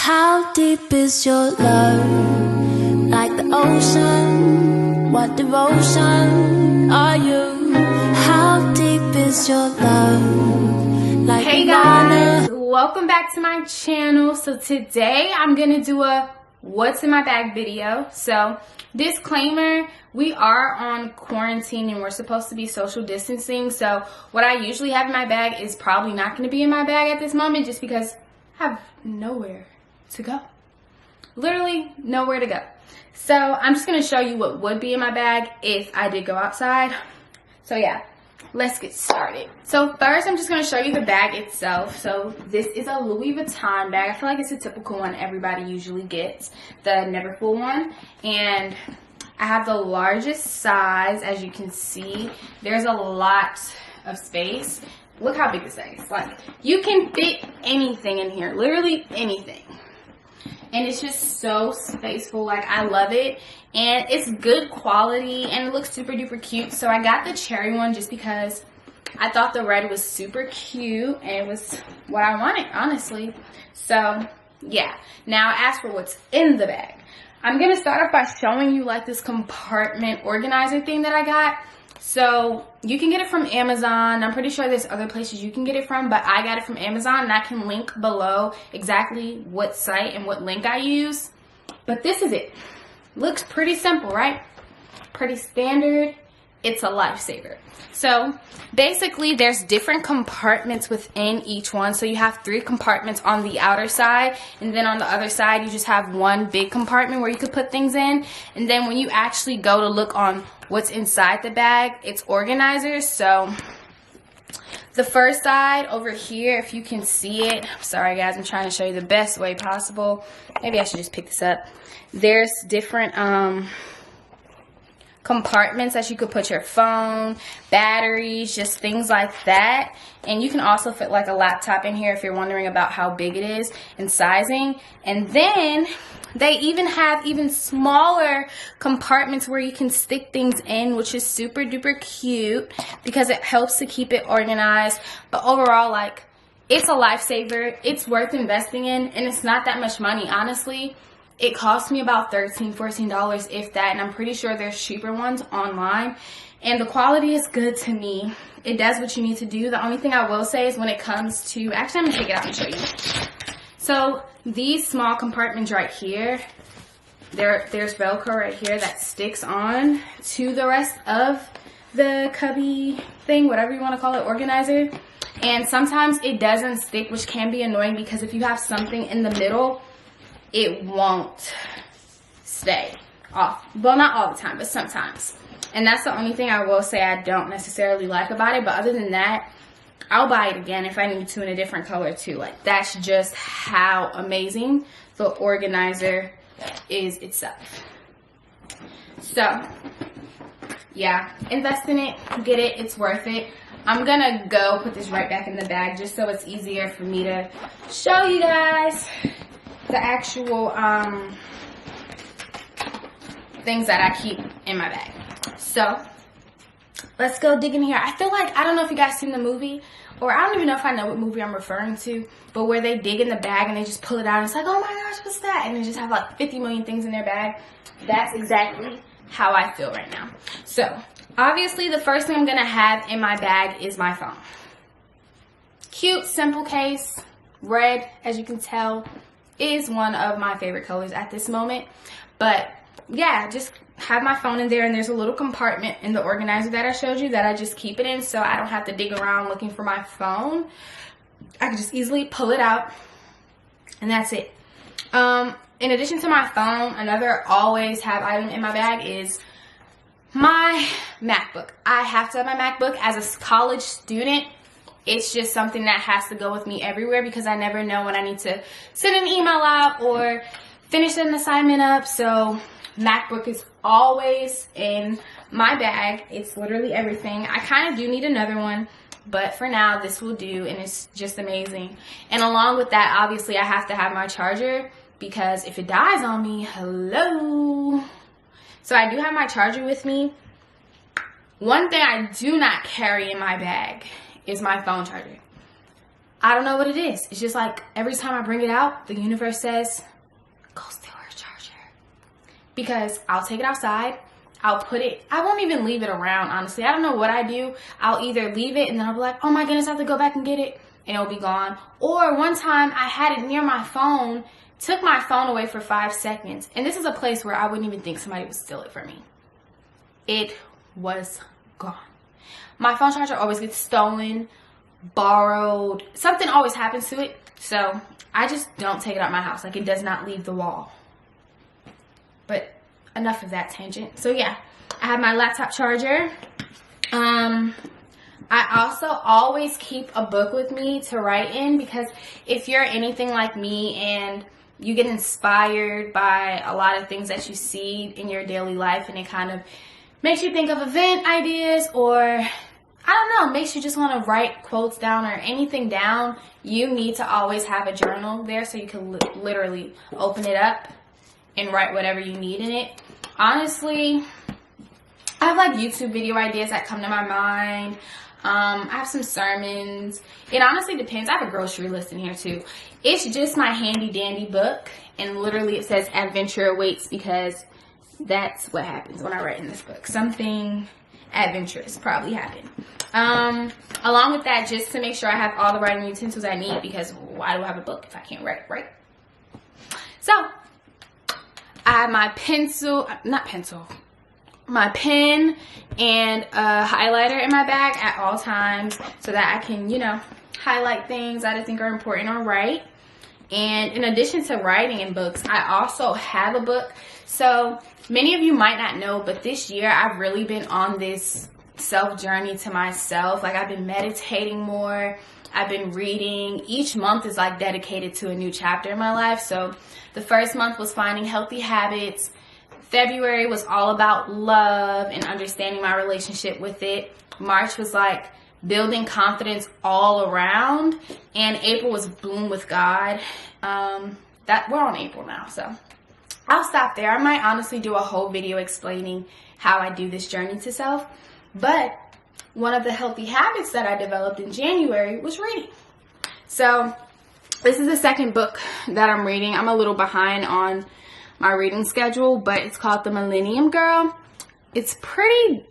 How deep is your love? Like the ocean, what devotion are you? How deep is your love? Like hey guys, welcome back to my channel. So today I'm gonna do a what's in my bag video. So disclaimer, we are on quarantine and we're supposed to be social distancing, so what I usually have in my bag is probably not going to be in my bag at this moment, just because I have nowhere to go, literally nowhere to go. So I'm just going to show you what would be in my bag if I did go outside. So yeah, let's get started. So first I'm just going to show you the bag itself. So this is a Louis Vuitton bag. I feel like it's a typical one everybody usually gets, the Neverfull one, and I have the largest size. As you can see, there's a lot of space. Look how big this thing is. Like, you can fit anything in here, literally anything. And it's just so spaceful. Like, I love it, and it's good quality, and it looks super duper cute. So I got the cherry one just because I thought the red was super cute and it was what I wanted, honestly. So yeah, now as for what's in the bag, I'm gonna start off by showing you like this compartment organizer thing that I got. So you can get it from Amazon. I'm pretty sure there's other places you can get it from, but I got it from Amazon, and I can link below exactly what site and what link I use. But this is it. Looks pretty simple, right? Pretty standard. It's a lifesaver. So basically there's different compartments within each one. So you have 3 compartments on the outer side, and then on the other side you just have one big compartment where you could put things in. And then when you actually go to look on what's inside the bag, it's organizers. So the first side over here, if you can see it, I'm sorry guys, I'm trying to show you the best way possible. Maybe I should just pick this up. There's different compartments that you could put your phone, batteries, just things like that. And you can also fit like a laptop in here if you're wondering about how big it is and sizing. And then they even have even smaller compartments where you can stick things in, which is super duper cute because it helps to keep it organized. But overall, like, it's a lifesaver. It's worth investing in, and it's not that much money, honestly. It cost me about $13, $14, if that, and I'm pretty sure there's cheaper ones online. And the quality is good to me. It does what you need to do. The only thing I will say is when it comes to, actually I'm going to take it out and show you. So these small compartments right here, there's Velcro right here that sticks on to the rest of the cubby thing, whatever you want to call it, organizer. And sometimes it doesn't stick, which can be annoying because if you have something in the middle, it won't stay off. Well, not all the time, but sometimes. And that's the only thing I will say I don't necessarily like about it. But other than that, I'll buy it again if I need to in a different color too. Like, that's just how amazing the organizer is itself. So yeah, invest in it, get it, it's worth it. I'm gonna go put this right back in the bag just so it's easier for me to show you guys the actual things that I keep in my bag. So let's go dig in here. I feel like, I don't know if you guys seen the movie, or I don't even know if I know what movie I'm referring to, but where they dig in the bag and they just pull it out and it's like, oh my gosh, what's that? And they just have like 50 million things in their bag. That's exactly how I feel right now. So obviously the first thing I'm gonna have in my bag is my phone. Cute, simple case, red, as you can tell, is one of my favorite colors at this moment. But yeah, just have my phone in there, and there's a little compartment in the organizer that I showed you that I just keep it in, so I don't have to dig around looking for my phone. I can just easily pull it out, and that's it. In addition to my phone, another always have item in my bag is my MacBook. I have to have my MacBook. As a college student, it's just something that has to go with me everywhere because I never know when I need to send an email out or finish an assignment up. So MacBook is always in my bag. It's literally everything. I kind of do need another one, but for now this will do, and it's just amazing. And along with that, obviously I have to have my charger because if it dies on me, hello. So I do have my charger with me. One thing I do not carry in my bag is my phone charger. I don't know what it is. It's just like every time I bring it out, the universe says, go steal her charger. Because I'll take it outside. I'll put it, I won't even leave it around, honestly. I don't know what I do. I'll either leave it and then I'll be like, oh my goodness, I have to go back and get it. And it'll be gone. Or one time I had it near my phone, took my phone away for 5 seconds. And this is a place where I wouldn't even think somebody would steal it from me. It was gone. My phone charger always gets stolen, borrowed. Something always happens to it. So I just don't take it out my house. Like, it does not leave the wall. But enough of that tangent. So yeah, I have my laptop charger. I also always keep a book with me to write in, because if you're anything like me and you get inspired by a lot of things that you see in your daily life and it kind of makes you think of event ideas, or I don't know, makes you just want to write quotes down or anything down, you need to always have a journal there so you can literally open it up and write whatever you need in it. Honestly, I have like YouTube video ideas that come to my mind. I have some sermons. It honestly depends. I have a grocery list in here too. It's just my handy dandy book, and literally it says adventure awaits, because that's what happens when I write in this book. Something adventurous probably happened. Along with that, just to make sure I have all the writing utensils I need, because why do I have a book if I can't write, right? So I have my my pen and a highlighter in my bag at all times so that I can, you know, highlight things that I think are important or right. And in addition to writing in books, I also have a book. So many of you might not know, but this year I've really been on this self journey to myself. Like, I've been meditating more. I've been reading. Each month is like dedicated to a new chapter in my life. So the first month was finding healthy habits. February was all about love and understanding my relationship with it. March was like building confidence all around. And April was bloom with God. That we're on April now, so I'll stop there. I might honestly do a whole video explaining how I do this journey to self. But one of the healthy habits that I developed in January was reading. So this is the second book that I'm reading. I'm a little behind on my reading schedule, but it's called The Millennium Girl. It's pretty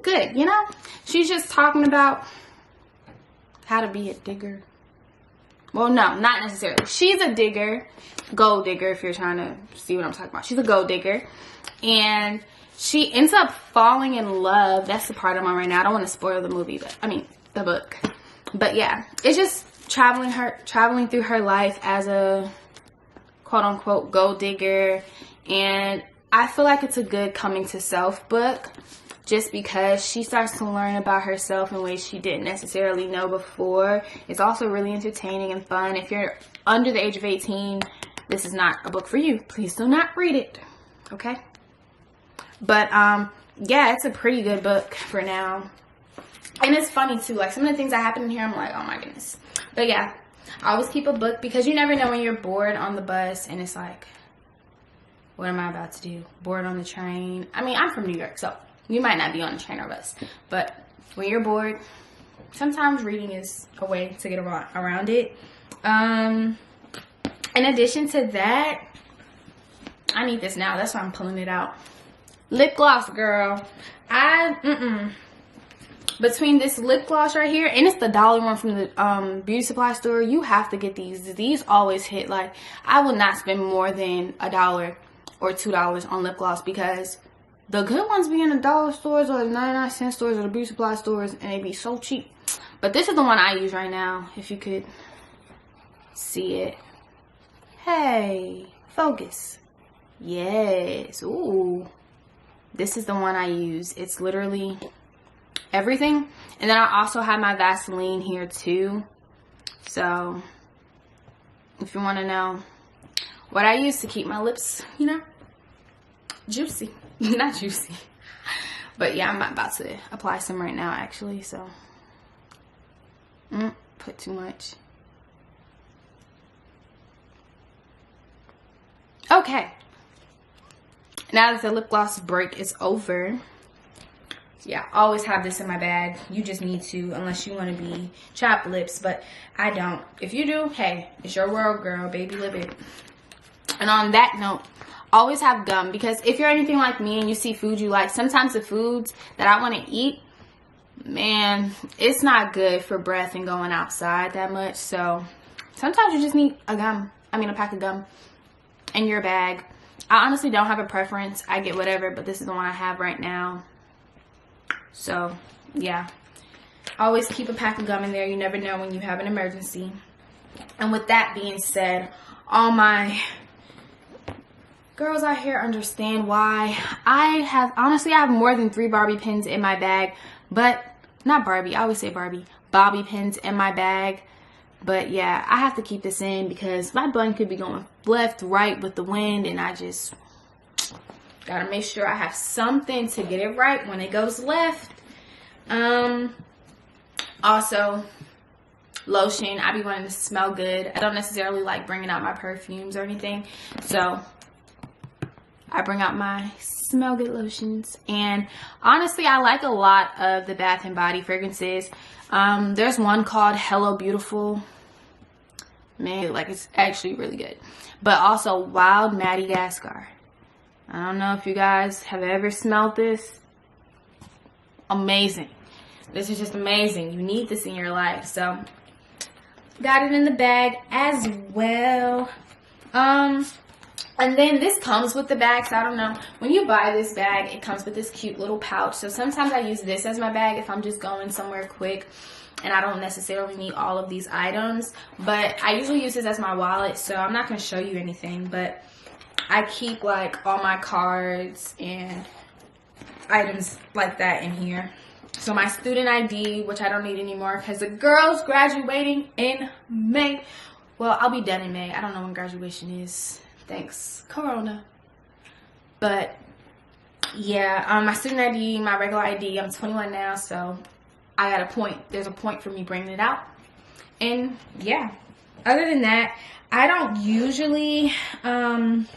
good, you know? She's just talking about how to be a digger. Well, no, not necessarily. She's a digger, gold digger, if you're trying to see what I'm talking about. She's a gold digger, and she ends up falling in love. That's the part I'm on right now. I don't want to spoil the movie, but I mean the book. But yeah, it's just traveling through her life as a quote-unquote gold digger. And I feel like it's a good coming to self book, just because she starts to learn about herself in ways she didn't necessarily know before. It's also really entertaining and fun. If you're under the age of 18, this is not a book for you. Please do not read it, okay? But yeah, it's a pretty good book for now. And it's funny too, like some of the things that happen in here, I'm like, oh my goodness. But yeah, I always keep a book, because you never know when you're bored on the bus and it's like, what am I about to do? Bored on the train. I mean, I'm from New York, so you might not be on the train or bus. But when you're bored, sometimes reading is a way to get around it. In addition to that, I need this now. That's why I'm pulling it out. Lip gloss, girl. Between this lip gloss right here, and it's the dollar one from the beauty supply store, you have to get these. These always hit. Like, I will not spend more than $1 or $2 on lip gloss, because the good ones be in the dollar stores or the 99-cent stores or the beauty supply stores, and they be so cheap. But this is the one I use right now, if you could see it. Hey, focus. Yes. Ooh. This is the one I use. It's literally everything. And then I also have my Vaseline here too. So if you want to know what I use to keep my lips, you know, juicy. Not juicy. But yeah, I'm about to apply some right now actually. So put too much. Okay. Now that the lip gloss break is over, yeah, always have this in my bag. You just need to, unless you want to be chapped lips, but I don't. If you do, hey, it's your world, girl. Baby, live it. And on that note, always have gum, because if you're anything like me and you see food you like, sometimes the foods that I want to eat, man, it's not good for breath and going outside that much. So sometimes you just need a pack of gum in your bag. I honestly don't have a preference. I get whatever, but this is the one I have right now. So yeah, always keep a pack of gum in there. You never know when you have an emergency. And with that being said, all my girls out here understand why I have more than 3 Barbie pins in my bag. But not Barbie, I always say Bobby pins in my bag. But yeah, I have to keep this in because my bun could be going left, right with the wind, and I just gotta make sure I have something to get it right when it goes left. Also, lotion. I be wanting to smell good. I don't necessarily like bringing out my perfumes or anything, so I bring out my smell good lotions. And honestly, I like a lot of the Bath and Body fragrances. There's one called Hello Beautiful. Man, like, it's actually really good. But also Wild Madagascar. I don't know if you guys have ever smelled this. Amazing. This is just amazing. You need this in your life. So got it in the bag as well. And then this comes with the bag, so I don't know. When you buy this bag, it comes with this cute little pouch. So sometimes I use this as my bag if I'm just going somewhere quick and I don't necessarily need all of these items. But I usually use this as my wallet, so I'm not going to show you anything. But I keep like all my cards and items like that in here. So my student ID, which I don't need anymore because the girl's graduating in May. Well, I'll be done in May. I don't know when graduation is. Thanks, Corona. But yeah, my student ID, my regular ID, I'm 21 now, so I got a point. There's a point for me bringing it out. And yeah, other than that, I don't usually, I'm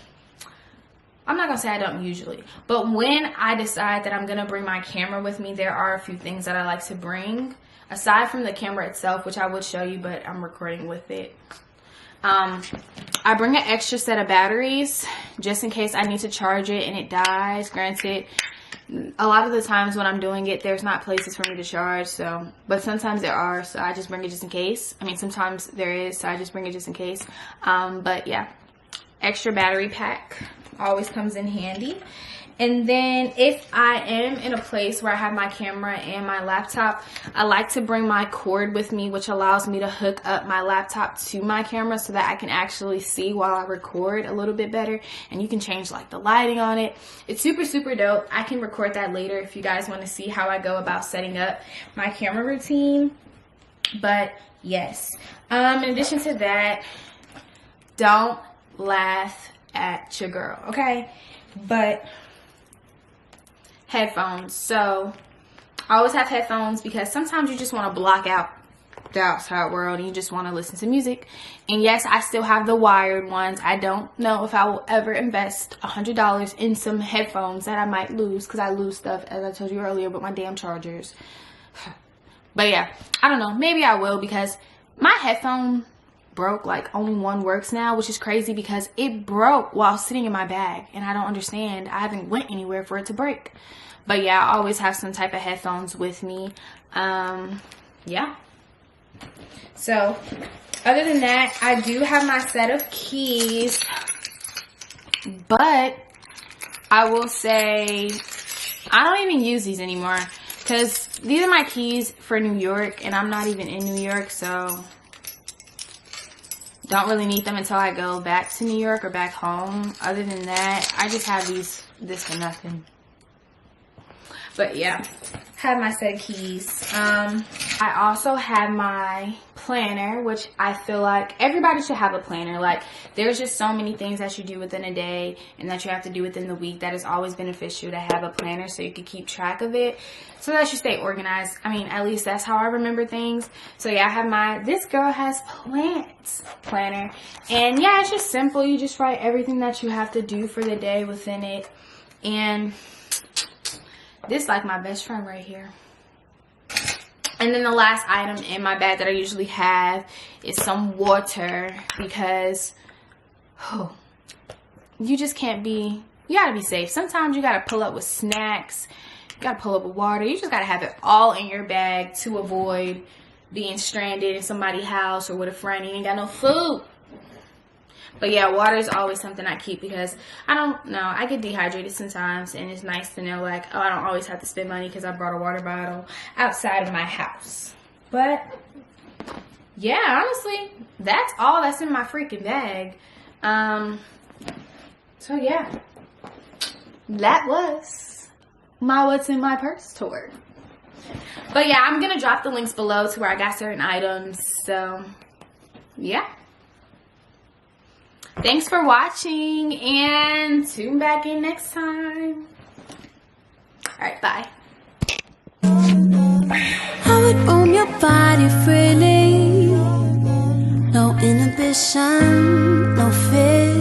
not gonna say I don't usually, but when I decide that I'm gonna bring my camera with me, there are a few things that I like to bring aside from the camera itself, which I would show you, but I'm recording with it. I bring an extra set of batteries just in case I need to charge it and it dies. Granted, a lot of the times when I'm doing it, there's not places for me to charge, so, but sometimes there are, so I just bring it just in case. I mean, sometimes there is, so I just bring it just in case. But yeah, extra battery pack always comes in handy. And then if I am in a place where I have my camera and my laptop, I like to bring my cord with me, which allows me to hook up my laptop to my camera so that I can actually see while I record a little bit better. And you can change like the lighting on it. It's super, super dope. I can record that later if you guys want to see how I go about setting up my camera routine. But yes, in addition to that, don't laugh at your girl, okay? But headphones. So I always have headphones because sometimes you just want to block out the outside world and you just want to listen to music. And yes, I still have the wired ones. I don't know if I will ever invest $100 in some headphones that I might lose, because I lose stuff, as I told you earlier, with my damn chargers. But yeah, I don't know, maybe I will, because my headphone broke. Like, only one works now, which is crazy because it broke while sitting in my bag, and I don't understand. I haven't went anywhere for it to break. But yeah, I always have some type of headphones with me. Yeah. So other than that, I do have my set of keys, but I will say I don't even use these anymore because these are my keys for New York, and I'm not even in New York, so don't really need them until I go back to New York or back home. Other than that, I just have this for nothing. But yeah, have my set of keys. I also have my planner, which I feel like everybody should have a planner. Like, there's just so many things that you do within a day and that you have to do within the week that is always beneficial to have a planner so you can keep track of it, so that you stay organized. I mean, at least that's how I remember things. So yeah, I have my This Girl Has Plans planner. And yeah, it's just simple. You just write everything that you have to do for the day within it. And This is like my best friend right here. And then the last item in my bag that I usually have is some water, because you just can't be, you gotta be safe. Sometimes you gotta pull up with snacks, you gotta pull up with water. You just gotta have it all in your bag to avoid being stranded in somebody's house or with a friend and you ain't got no food. But yeah, water is always something I keep, because I don't know, I get dehydrated sometimes, and it's nice to know, like, oh, I don't always have to spend money because I brought a water bottle outside of my house. But yeah, honestly, that's all that's in my freaking bag. So yeah, that was my what's in my purse tour. But yeah, I'm gonna drop the links below to where I got certain items. So yeah, thanks for watching, and tune back in next time. Alright, bye. I would roam your body freely, no inhibition, no fear.